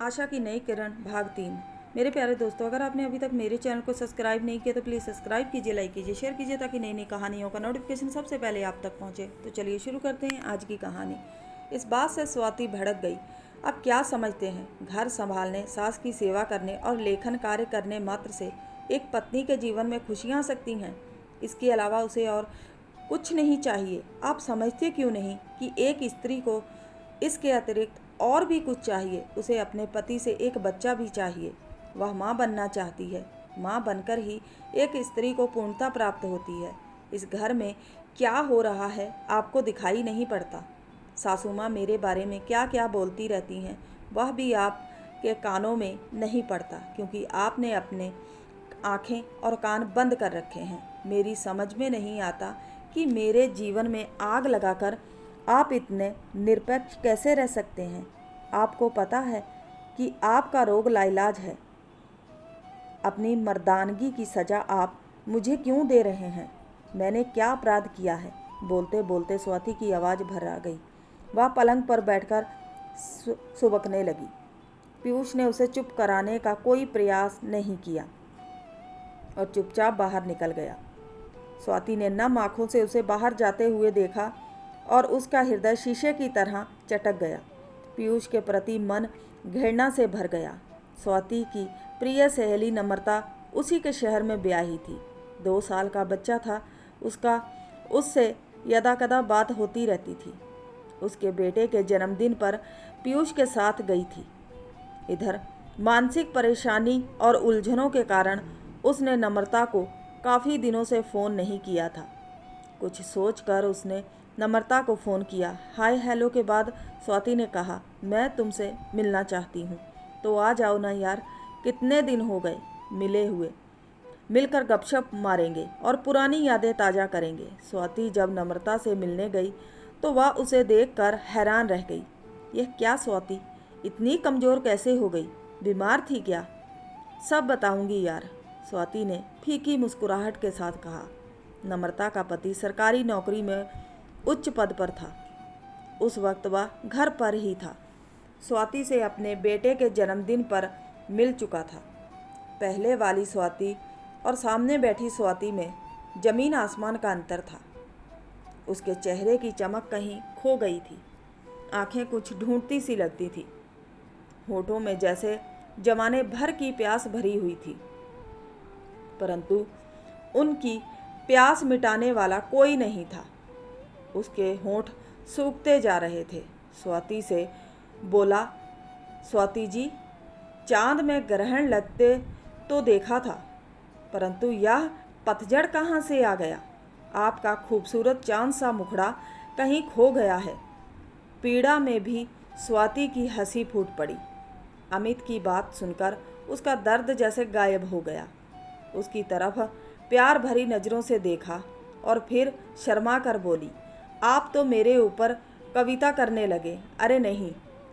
आशा की नई किरण भाग 3। मेरे प्यारे दोस्तों, अगर आपने अभी तक मेरे चैनल को सब्सक्राइब नहीं किया तो प्लीज़ सब्सक्राइब कीजिए, लाइक कीजिए, शेयर कीजिए ताकि नई नई कहानियों का नोटिफिकेशन सबसे पहले आप तक पहुंचे। तो चलिए शुरू करते हैं आज की कहानी। इस बात से स्वाति भड़क गई। अब क्या समझते हैं, घर संभालने, सास की सेवा करने और लेखन कार्य करने मात्र से एक पत्नी के जीवन में खुशियाँ आ सकती हैं। इसके अलावा उसे और कुछ नहीं चाहिए। आप समझते क्यों नहीं कि एक स्त्री को इसके अतिरिक्त और भी कुछ चाहिए। उसे अपने पति से एक बच्चा भी चाहिए। वह माँ बनना चाहती है। माँ बनकर ही एक स्त्री को पूर्णता प्राप्त होती है। इस घर में क्या हो रहा है आपको दिखाई नहीं पड़ता। सासू माँ मेरे बारे में क्या क्या बोलती रहती हैं, वह भी आपके कानों में नहीं पड़ता, क्योंकि आपने अपने आँखें और कान बंद कर रखे हैं। मेरी समझ में नहीं आता कि मेरे जीवन में आग लगाकर आप इतने निरपेक्ष कैसे रह सकते हैं। आपको पता है कि आपका रोग लाइलाज है। अपनी मर्दानगी की सज़ा आप मुझे क्यों दे रहे हैं? मैंने क्या अपराध किया है? बोलते बोलते स्वाति की आवाज़ भर आ गई। वह पलंग पर बैठकर सुबकने लगी। पीयूष ने उसे चुप कराने का कोई प्रयास नहीं किया और चुपचाप बाहर निकल गया। स्वाति ने नम आँखों से उसे बाहर जाते हुए देखा और उसका हृदय शीशे की तरह चटक गया। पीयूष के प्रति मन घृणा से भर गया। स्वाति की प्रिय सहेली नम्रता उसी के शहर में ब्याही थी। 2 साल का बच्चा था उसका। उससे यदाकदा बात होती रहती थी। उसके बेटे के जन्मदिन पर पीयूष के साथ गई थी। इधर मानसिक परेशानी और उलझनों के कारण उसने नम्रता को काफ़ी दिनों से फ़ोन नहीं किया था। कुछ सोचकर उसने नम्रता को फ़ोन किया। हाय हेलो के बाद स्वाति ने कहा, मैं तुमसे मिलना चाहती हूँ, तो आ जाओ ना यार, कितने दिन हो गए मिले हुए। मिलकर गपशप मारेंगे और पुरानी यादें ताज़ा करेंगे। स्वाति जब नम्रता से मिलने गई तो वह उसे देखकर हैरान रह गई। यह क्या स्वाति, इतनी कमज़ोर कैसे हो गई? बीमार थी क्या? सब बताऊंगी यार, स्वाति ने फीकी मुस्कुराहट के साथ कहा। नम्रता का पति सरकारी नौकरी में उच्च पद पर था। उस वक्त वह घर पर ही था। स्वाति से अपने बेटे के जन्मदिन पर मिल चुका था। पहले वाली स्वाति और सामने बैठी स्वाति में जमीन आसमान का अंतर था। उसके चेहरे की चमक कहीं खो गई थी। आंखें कुछ ढूंढती सी लगती थी। होठों में जैसे जमाने भर की प्यास भरी हुई थी, परंतु उनकी प्यास मिटाने वाला कोई नहीं था। उसके होंठ सूखते जा रहे थे। स्वाति से बोला, स्वाति जी, चांद में ग्रहण लगते तो देखा था, परंतु यह पतझड़ कहाँ से आ गया? आपका खूबसूरत चांद सा मुखड़ा कहीं खो गया है। पीड़ा में भी स्वाति की हंसी फूट पड़ी। अमित की बात सुनकर उसका दर्द जैसे गायब हो गया। उसकी तरफ प्यार भरी नज़रों से देखा और फिर शर्मा कर बोली, आप तो मेरे ऊपर कविता करने लगे। अरे नहीं,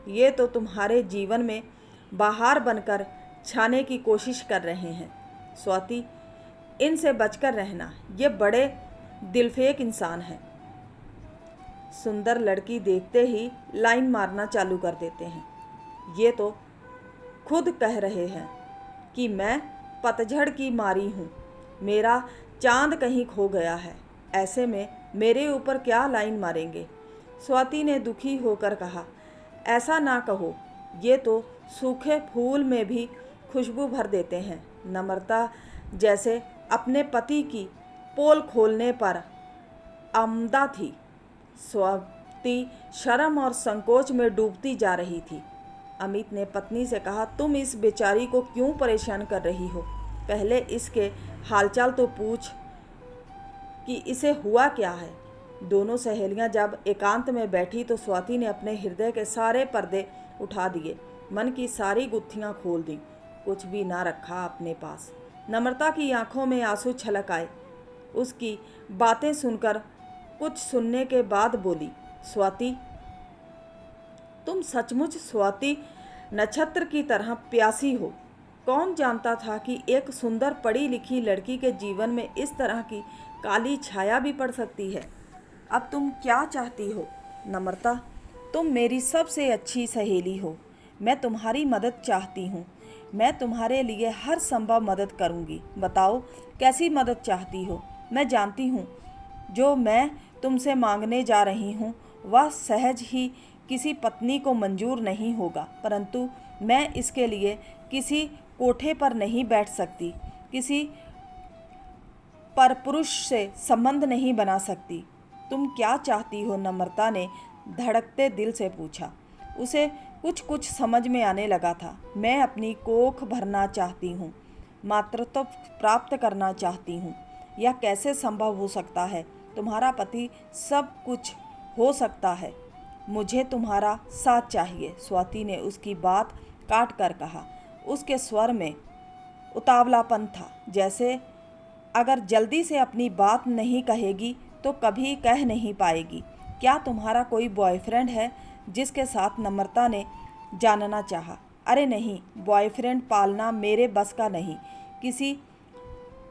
ये तो तुम्हारे जीवन में बहार बनकर छाने की कोशिश कर रहे हैं। स्वाति, इनसे बचकर रहना, ये बड़े दिलफेक इंसान हैं। सुंदर लड़की देखते ही लाइन मारना चालू कर देते हैं। ये तो खुद कह रहे हैं कि मैं पतझड़ की मारी हूँ, मेरा चांद कहीं खो गया है। ऐसे में मेरे ऊपर क्या लाइन मारेंगे? स्वाति ने दुखी होकर कहा, ऐसा ना कहो, ये तो सूखे फूल में भी खुशबू भर देते हैं। नम्रता जैसे अपने पति की पोल खोलने पर आमदा थी। स्वाति शर्म और संकोच में डूबती जा रही थी। अमित ने पत्नी से कहा, तुम इस बेचारी को क्यों परेशान कर रही हो? पहले इसके हालचाल तो पूछ कि इसे हुआ क्या है। दोनों सहेलियां जब एकांत में बैठी तो स्वाति ने अपने हृदय के सारे पर्दे उठा दिए, मन की सारी गुत्थियां खोल दी, कुछ भी ना रखा अपने पास। नम्रता की आंखों में आंसू छलक आए। उसकी बातें सुनकर कुछ सुनने के बाद बोली, स्वाति, तुम सचमुच स्वाति नक्षत्र की तरह प्यासी हो। कौन जानता था कि एक सुंदर पढ़ी लिखी लड़की के जीवन में इस तरह की काली छाया भी पड़ सकती है। अब तुम क्या चाहती हो? नम्रता, तुम मेरी सबसे अच्छी सहेली हो, मैं तुम्हारी मदद चाहती हूँ। मैं तुम्हारे लिए हर संभव मदद करूँगी। बताओ कैसी मदद चाहती हो। मैं जानती हूँ जो मैं तुमसे मांगने जा रही हूँ वह सहज ही किसी पत्नी को मंजूर नहीं होगा, परंतु मैं इसके लिए किसी कोठे पर नहीं बैठ सकती, किसी परपुरुष से संबंध नहीं बना सकती। तुम क्या चाहती हो? नम्रता ने धड़कते दिल से पूछा। उसे कुछ कुछ समझ में आने लगा था। मैं अपनी कोख भरना चाहती हूँ, मातृत्व प्राप्त करना चाहती हूँ। यह कैसे संभव हो सकता है? तुम्हारा पति सब कुछ हो सकता है, मुझे तुम्हारा साथ चाहिए। स्वाति ने उसकी बात काट कर कहा। उसके स्वर में उतावलापन था, जैसे अगर जल्दी से अपनी बात नहीं कहेगी तो कभी कह नहीं पाएगी। क्या तुम्हारा कोई बॉयफ्रेंड है? जिसके साथ नम्रता ने जानना चाहा। अरे नहीं, बॉयफ्रेंड पालना मेरे बस का नहीं। किसी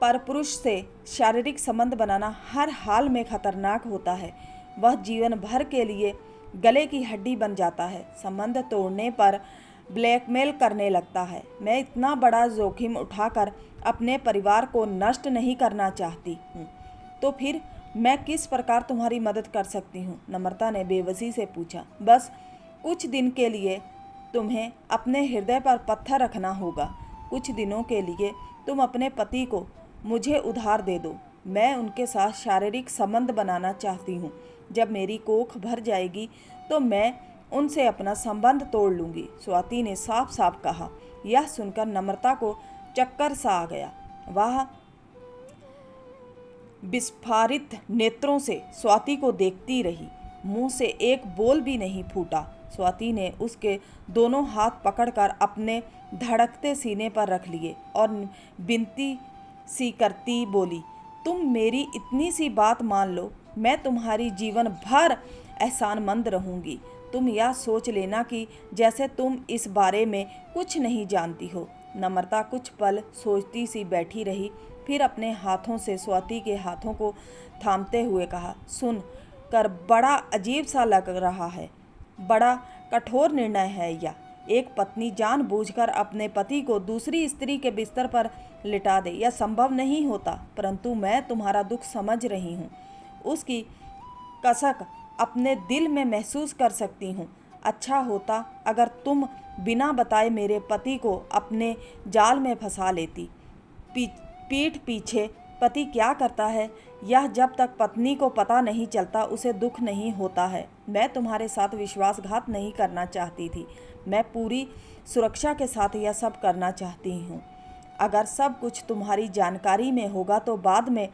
परपुरुष से शारीरिक संबंध बनाना हर हाल में खतरनाक होता है। वह जीवन भर के लिए गले की हड्डी बन जाता है। संबंध तोड़ने पर ब्लैकमेल करने लगता है। मैं इतना बड़ा जोखिम उठाकर अपने परिवार को नष्ट नहीं करना चाहती हूँ। तो फिर मैं किस प्रकार तुम्हारी मदद कर सकती हूँ? नम्रता ने बेबसी से पूछा। बस कुछ दिन के लिए तुम्हें अपने हृदय पर पत्थर रखना होगा। कुछ दिनों के लिए तुम अपने पति को मुझे उधार दे दो। मैं उनके साथ शारीरिक संबंध बनाना चाहती हूँ। जब मेरी कोख भर जाएगी तो मैं उनसे अपना संबंध तोड़ लूँगी। स्वाति ने साफ साफ कहा। यह सुनकर नम्रता को चक्कर सा आ गया। वह विस्फारित नेत्रों से स्वाति को देखती रही। मुंह से एक बोल भी नहीं फूटा। स्वाति ने उसके दोनों हाथ पकड़कर अपने धड़कते सीने पर रख लिए और विनती सी करती बोली, तुम मेरी इतनी सी बात मान लो, मैं तुम्हारी जीवन भर एहसानमंद रहूंगी। तुम यह सोच लेना कि जैसे तुम इस बारे में कुछ नहीं जानती हो। नम्रता कुछ पल सोचती सी बैठी रही, फिर अपने हाथों से स्वाति के हाथों को थामते हुए कहा, सुन कर बड़ा अजीब सा लग रहा है, बड़ा कठोर निर्णय है यह। एक पत्नी जानबूझकर अपने पति को दूसरी स्त्री के बिस्तर पर लिटा दे, यह संभव नहीं होता, परंतु मैं तुम्हारा दुख समझ रही हूँ। उसकी कसक अपने दिल में महसूस कर सकती हूँ। अच्छा होता अगर तुम बिना बताए मेरे पति को अपने जाल में फंसा लेती। पीठ पीछे पति क्या करता है यह जब तक पत्नी को पता नहीं चलता उसे दुख नहीं होता है। मैं तुम्हारे साथ विश्वासघात नहीं करना चाहती थी। मैं पूरी सुरक्षा के साथ यह सब करना चाहती हूँ। अगर सब कुछ तुम्हारी जानकारी में होगा तो बाद में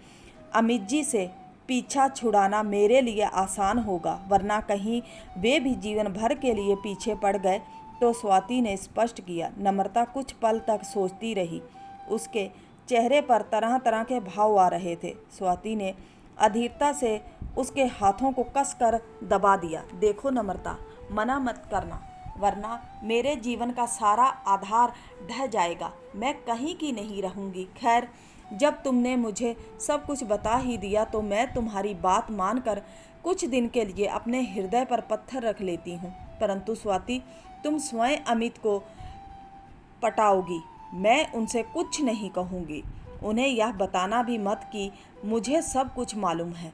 अमित जी से पीछा छुड़ाना मेरे लिए आसान होगा, वरना कहीं वे भी जीवन भर के लिए पीछे पड़ गए तो। स्वाति ने स्पष्ट किया। नम्रता कुछ पल तक सोचती रही। उसके चेहरे पर तरह तरह के भाव आ रहे थे। स्वाति ने अधीरता से उसके हाथों को कसकर दबा दिया। देखो नम्रता, मना मत करना, वरना मेरे जीवन का सारा आधार ढह जाएगा। मैं कहीं की नहीं रहूँगी। खैर, जब तुमने मुझे सब कुछ बता ही दिया तो मैं तुम्हारी बात मानकर कुछ दिन के लिए अपने हृदय पर पत्थर रख लेती हूँ। परंतु स्वाति, तुम स्वयं अमित को पटाओगी। मैं उनसे कुछ नहीं कहूँगी। उन्हें यह बताना भी मत कि मुझे सब कुछ मालूम है।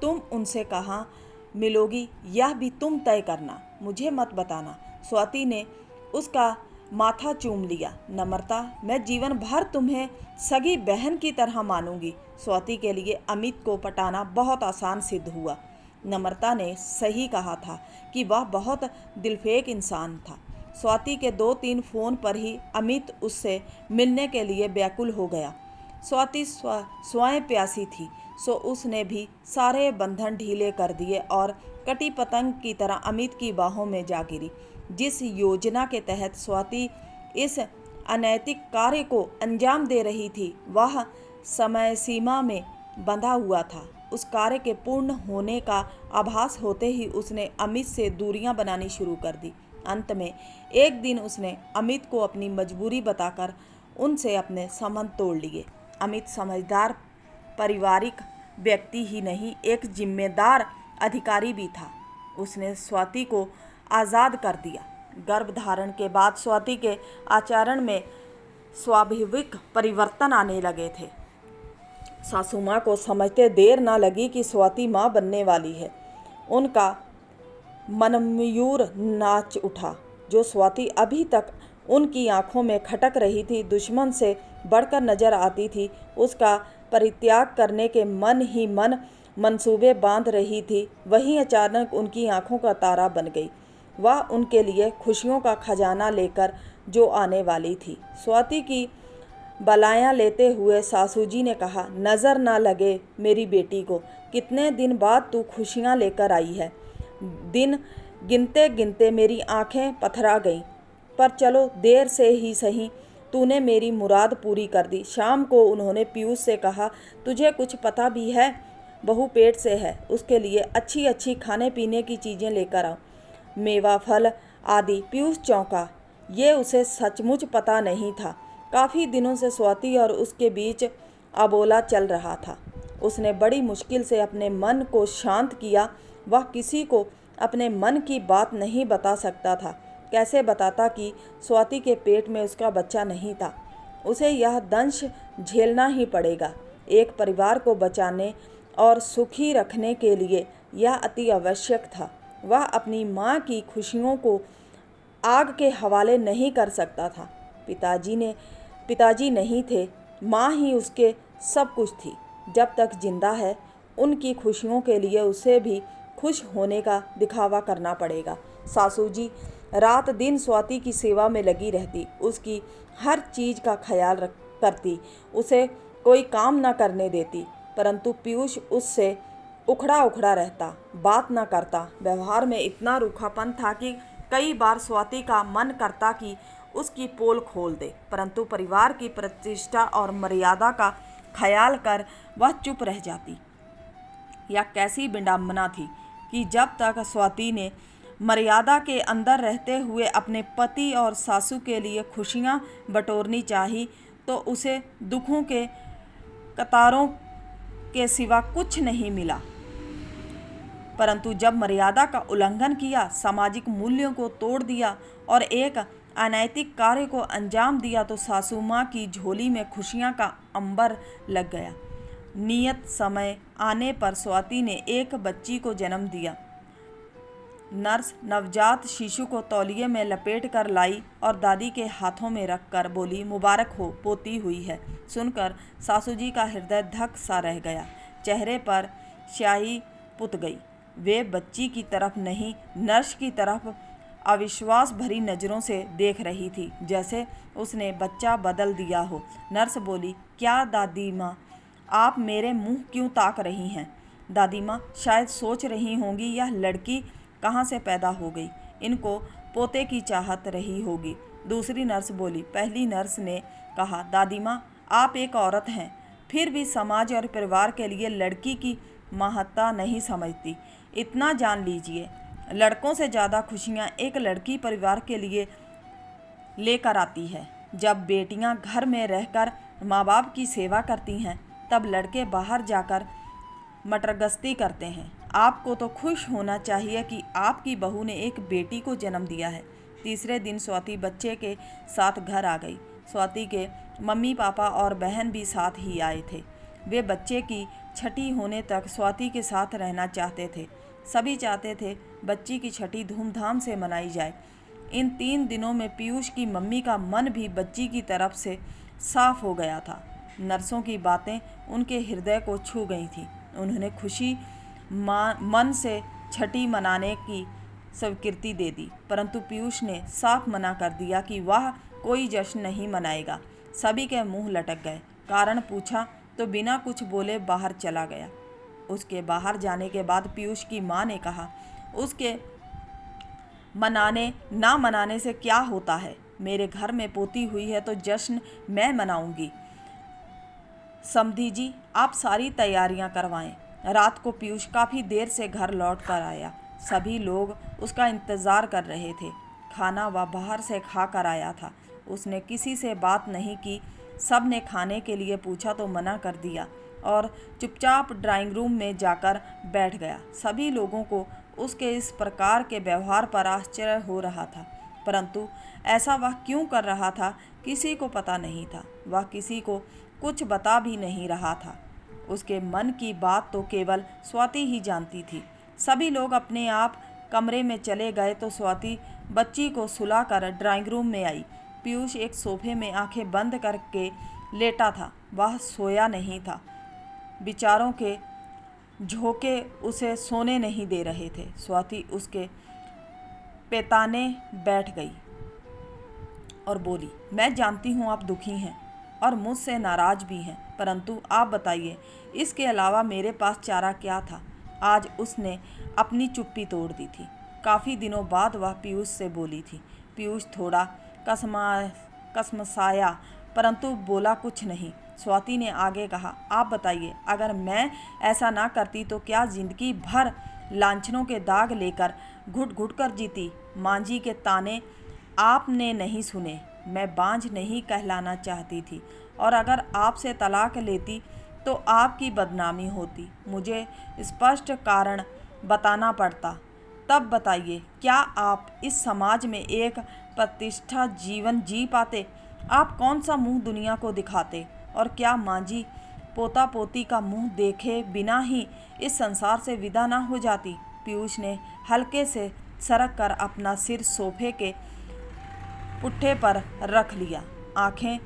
तुम उनसे कहाँ मिलोगी यह भी तुम तय करना, मुझे मत बताना। स्वाति ने उसका माथा चूम लिया। नम्रता, मैं जीवन भर तुम्हें सगी बहन की तरह मानूंगी। स्वाति के लिए अमित को पटाना बहुत आसान सिद्ध हुआ। नम्रता ने सही कहा था कि वह बहुत दिलफेक इंसान था। स्वाति के 2-3 फ़ोन पर ही अमित उससे मिलने के लिए व्याकुल हो गया। स्वाति स्वयं प्यासी थी, सो उसने भी सारे बंधन ढीले कर दिए और कटी पतंग की तरह अमित की बाहों में जा गिरी। जिस योजना के तहत स्वाति इस अनैतिक कार्य को अंजाम दे रही थी वह समय सीमा में बंधा हुआ था। उस कार्य के पूर्ण होने का आभास होते ही उसने अमित से दूरियां बनानी शुरू कर दी। अंत में एक दिन उसने अमित को अपनी मजबूरी बताकर उनसे अपने संबंध तोड़ लिए। अमित समझदार पारिवारिक व्यक्ति ही नहीं, एक जिम्मेदार अधिकारी भी था। उसने स्वाति को आज़ाद कर दिया। गर्भधारण के बाद स्वाति के आचरण में स्वाभाविक परिवर्तन आने लगे थे। सासू माँ को समझते देर ना लगी कि स्वाति माँ बनने वाली है। उनका मनमयूर नाच उठा। जो स्वाति अभी तक उनकी आंखों में खटक रही थी, दुश्मन से बढ़कर नजर आती थी, उसका परित्याग करने के मन ही मन मंसूबे बांध रही थी, वहीं अचानक उनकी आंखों का तारा बन गई। वह उनके लिए खुशियों का खजाना लेकर जो आने वाली थी। स्वाति की बलायां लेते हुए सासू जी ने कहा, नज़र ना लगे मेरी बेटी को, कितने दिन बाद तू खुशियां लेकर आई है। दिन गिनते गिनते मेरी आंखें पथरा गईं, पर चलो देर से ही सही तूने मेरी मुराद पूरी कर दी। शाम को उन्होंने पीयूष से कहा, तुझे कुछ पता भी है? बहू पेट से है, उसके लिए अच्छी अच्छी खाने पीने की चीज़ें लेकर आओ, मेवा फल आदि। पीयूष चौंका, ये उसे सचमुच पता नहीं था। काफ़ी दिनों से स्वाति और उसके बीच अबोला चल रहा था। उसने बड़ी मुश्किल से अपने मन को शांत किया। वह किसी को अपने मन की बात नहीं बता सकता था। कैसे बताता कि स्वाति के पेट में उसका बच्चा नहीं था। उसे यह दंश झेलना ही पड़ेगा। एक परिवार को बचाने और सुखी रखने के लिए यह अति आवश्यक था। वह अपनी माँ की खुशियों को आग के हवाले नहीं कर सकता था। पिताजी नहीं थे, माँ ही उसके सब कुछ थी। जब तक जिंदा है, उनकी खुशियों के लिए उसे भी खुश होने का दिखावा करना पड़ेगा। सासू जी रात दिन स्वाति की सेवा में लगी रहती, उसकी हर चीज़ का ख्याल करती, उसे कोई काम ना करने देती। परंतु पीयूष उससे उखड़ा उखड़ा रहता, बात ना करता। व्यवहार में इतना रूखापन था कि कई बार स्वाति का मन करता कि उसकी पोल खोल दे, परंतु परिवार की प्रतिष्ठा और मर्यादा का ख्याल कर वह चुप रह जाती। यह कैसी विडंबना थी कि जब तक स्वाति ने मर्यादा के अंदर रहते हुए अपने पति और सासू के लिए खुशियां बटोरनी चाही, तो उसे दुखों के कतारों के सिवा कुछ नहीं मिला। परंतु जब मर्यादा का उल्लंघन किया, सामाजिक मूल्यों को तोड़ दिया और एक अनैतिक कार्य को अंजाम दिया, तो सासू माँ की झोली में खुशियाँ का अंबर लग गया। नियत समय आने पर स्वाति ने एक बच्ची को जन्म दिया। नर्स नवजात शिशु को तौलिए में लपेट कर लाई और दादी के हाथों में रखकर बोली, मुबारक हो, पोती हुई है। सुनकर सासू जी का हृदय धक सा रह गया, चेहरे पर स्याही पुत गई। वे बच्ची की तरफ नहीं, नर्स की तरफ अविश्वास भरी नज़रों से देख रही थी, जैसे उसने बच्चा बदल दिया हो। नर्स बोली, क्या दादी माँ, आप मेरे मुंह क्यों ताक रही हैं? दादी माँ शायद सोच रही होंगी, यह लड़की कहाँ से पैदा हो गई, इनको पोते की चाहत रही होगी। दूसरी नर्स बोली। पहली नर्स ने कहा, दादी माँ आप एक औरत हैं, फिर भी समाज और परिवार के लिए लड़की की महत्ता नहीं समझती। इतना जान लीजिए, लड़कों से ज़्यादा खुशियाँ एक लड़की परिवार के लिए लेकर आती है। जब बेटियाँ घर में रहकर माँ बाप की सेवा करती हैं, तब लड़के बाहर जाकर मटरगश्ती करते हैं। आपको तो खुश होना चाहिए कि आपकी बहू ने एक बेटी को जन्म दिया है। तीसरे दिन स्वाति बच्चे के साथ घर आ गई। स्वाति के मम्मी पापा और बहन भी साथ ही आए थे। वे बच्चे की छठी होने तक स्वाति के साथ रहना चाहते थे। सभी चाहते थे बच्ची की छठी धूमधाम से मनाई जाए। इन 3 दिनों में पीयूष की मम्मी का मन भी बच्ची की तरफ से साफ हो गया था। नर्सों की बातें उनके हृदय को छू गई थीं। उन्होंने खुशी मन से छठी मनाने की स्वीकृति दे दी, परंतु पीयूष ने साफ मना कर दिया कि वह कोई जश्न नहीं मनाएगा। सभी के मुंह लटक गए। कारण पूछा तो बिना कुछ बोले बाहर चला गया। उसके बाहर जाने के बाद पीयूष की माँ ने कहा, उसके मनाने ना मनाने से क्या होता है? मेरे घर में पोती हुई है तो जश्न मैं मनाऊंगी। समधी जी आप सारी तैयारियां करवाएं। रात को पीयूष काफ़ी देर से घर लौट कर आया। सभी लोग उसका इंतज़ार कर रहे थे। खाना वह बाहर से खा कर आया था। उसने किसी से बात नहीं की। सब ने खाने के लिए पूछा तो मना कर दिया और चुपचाप ड्राइंग रूम में जाकर बैठ गया। सभी लोगों को उसके इस प्रकार के व्यवहार पर आश्चर्य हो रहा था। परंतु ऐसा वह क्यों कर रहा था किसी को पता नहीं था। वह किसी को कुछ बता भी नहीं रहा था। उसके मन की बात तो केवल स्वाति ही जानती थी। सभी लोग अपने आप कमरे में चले गए तो स्वाति बच्ची को सुलाकर ड्राइंग रूम में आई। पीयूष एक सोफे में आंखें बंद करके लेटा था। वह सोया नहीं था। विचारों के झोंके उसे सोने नहीं दे रहे थे। स्वाति उसके पेताने बैठ गई और बोली, मैं जानती हूँ आप दुखी हैं और मुझसे नाराज भी हैं, परंतु आप बताइए, इसके अलावा मेरे पास चारा क्या था। आज उसने अपनी चुप्पी तोड़ दी थी। काफ़ी दिनों बाद वह पीयूष से बोली थी। पीयूष थोड़ा कसमसाया, परंतु बोला कुछ नहीं। स्वाति ने आगे कहा, आप बताइए, अगर मैं ऐसा ना करती तो क्या जिंदगी भर लांछनों के दाग लेकर घुट घुट कर जीती। मांझी के ताने आपने नहीं सुने। मैं बांझ नहीं कहलाना चाहती थी, और अगर आपसे तलाक लेती तो आपकी बदनामी होती। मुझे स्पष्ट कारण बताना पड़ता। तब बताइए, क्या आप इस समाज में एक प्रतिष्ठा जीवन जी पाते? आप कौन सा मुंह दुनिया को दिखाते? और क्या मांझी पोता पोती का मुंह देखे बिना ही इस संसार से विदा ना हो जाती? पीयूष ने हल्के से सरक कर अपना सिर सोफे के पुट्ठे पर रख लिया। आंखें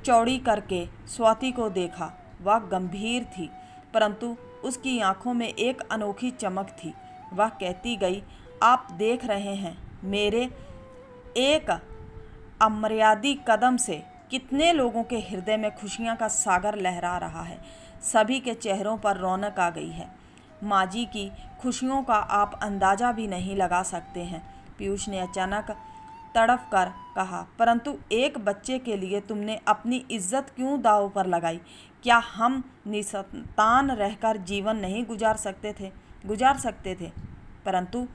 चौड़ी करके स्वाति को देखा। वह गंभीर थी, परंतु उसकी आंखों में एक अनोखी चमक थी। वह कहती गई, आप देख रहे हैं, मेरे एक अमर्यादित कदम से कितने लोगों के हृदय में खुशियां का सागर लहरा रहा है। सभी के चेहरों पर रौनक आ गई है। माँ जी की खुशियों का आप अंदाज़ा भी नहीं लगा सकते हैं। पीयूष ने अचानक तड़प कर कहा, परंतु एक बच्चे के लिए तुमने अपनी इज्जत क्यों दांव पर लगाई? क्या हम निसंतान रहकर जीवन नहीं गुजार सकते थे? परंतु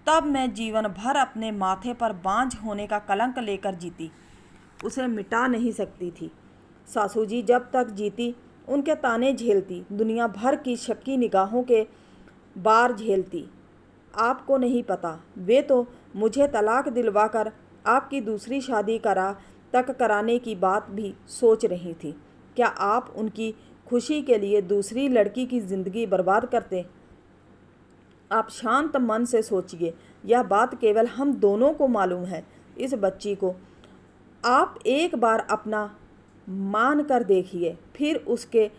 तब मैं जीवन भर अपने माथे पर बांझ होने का कलंक लेकर जीती, उसे मिटा नहीं सकती थी। सासू जी जब तक जीती उनके ताने झेलती, दुनिया भर की शक्की निगाहों के बार झेलती। आपको नहीं पता, वे तो मुझे तलाक दिलवाकर आपकी दूसरी शादी कराने की बात भी सोच रही थी। क्या आप उनकी खुशी के लिए दूसरी लड़की की ज़िंदगी बर्बाद करते? आप शांत मन से सोचिए, यह बात केवल हम दोनों को मालूम है। इस बच्ची को आप एक बार अपना मान कर देखिए, फिर उसके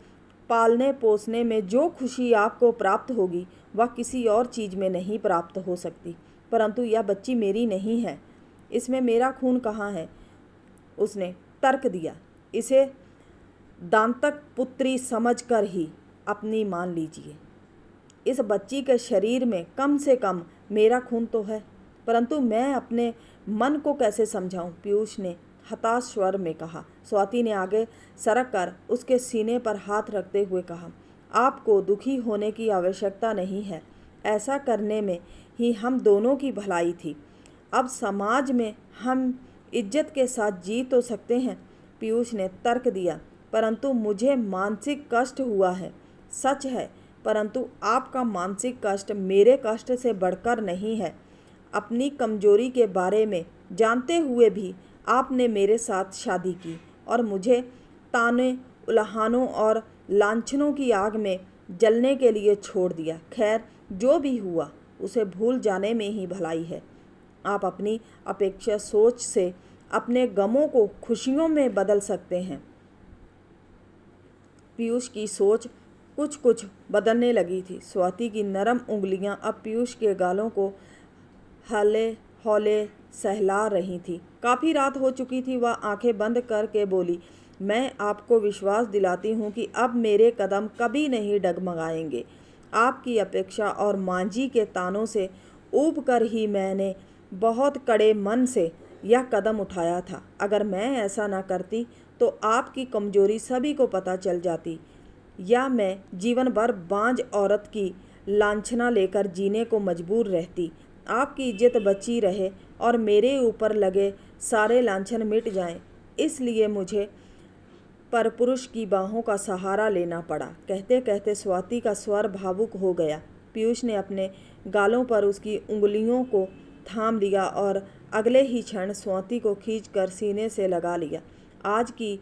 पालने पोसने में जो खुशी आपको प्राप्त होगी वह किसी और चीज़ में नहीं प्राप्त हो सकती। परंतु यह बच्ची मेरी नहीं है, इसमें मेरा खून कहाँ है? उसने तर्क दिया। इसे दांतक पुत्री समझकर ही अपनी मान लीजिए। इस बच्ची के शरीर में कम से कम मेरा खून तो है, परंतु मैं अपने मन को कैसे समझाऊं? पीयूष ने हताश स्वर में कहा। स्वाति ने आगे सरक कर उसके सीने पर हाथ रखते हुए कहा, आपको दुखी होने की आवश्यकता नहीं है। ऐसा करने में ही हम दोनों की भलाई थी। अब समाज में हम इज्जत के साथ जी तो सकते हैं। पीयूष ने तर्क दिया, परंतु मुझे मानसिक कष्ट हुआ है। सच है, परंतु आपका मानसिक कष्ट मेरे कष्ट से बढ़कर नहीं है। अपनी कमजोरी के बारे में जानते हुए भी आपने मेरे साथ शादी की और मुझे ताने उल्हानों और लांछनों की आग में जलने के लिए छोड़ दिया। खैर, जो भी हुआ उसे भूल जाने में ही भलाई है। आप अपनी अपेक्षा सोच से अपने गमों को खुशियों में बदल सकते हैं। पीयूष की सोच कुछ कुछ बदलने लगी थी। स्वाति की नरम उंगलियां अब पीयूष के गालों को हौले हौले सहला रही थी। काफ़ी रात हो चुकी थी। वह आंखें बंद करके बोली, मैं आपको विश्वास दिलाती हूँ कि अब मेरे कदम कभी नहीं डगमगाएंगे। आपकी अपेक्षा और मांझी के तानों से ऊब कर ही मैंने बहुत कड़े मन से यह कदम उठाया था। अगर मैं ऐसा ना करती तो आपकी कमजोरी सभी को पता चल जाती, या मैं जीवन भर बांझ औरत की लांछना लेकर जीने को मजबूर रहती। आपकी इज्जत बची रहे और मेरे ऊपर लगे सारे लांछन मिट जाएं। इसलिए मुझे परपुरुष की बाहों का सहारा लेना पड़ा। कहते कहते स्वाति का स्वर भावुक हो गया। पीयूष ने अपने गालों पर उसकी उंगलियों को थाम लिया और अगले ही क्षण स्वाति को खींचकर सीने से लगा लिया। आज की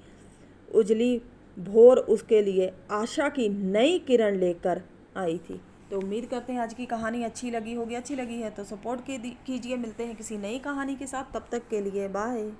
उजली भोर उसके लिए आशा की नई किरण लेकर आई थी। तो उम्मीद करते हैं आज की कहानी अच्छी लगी होगी। अच्छी लगी है तो सपोर्ट कीजिए। मिलते हैं किसी नई कहानी के साथ, तब तक के लिए बाय।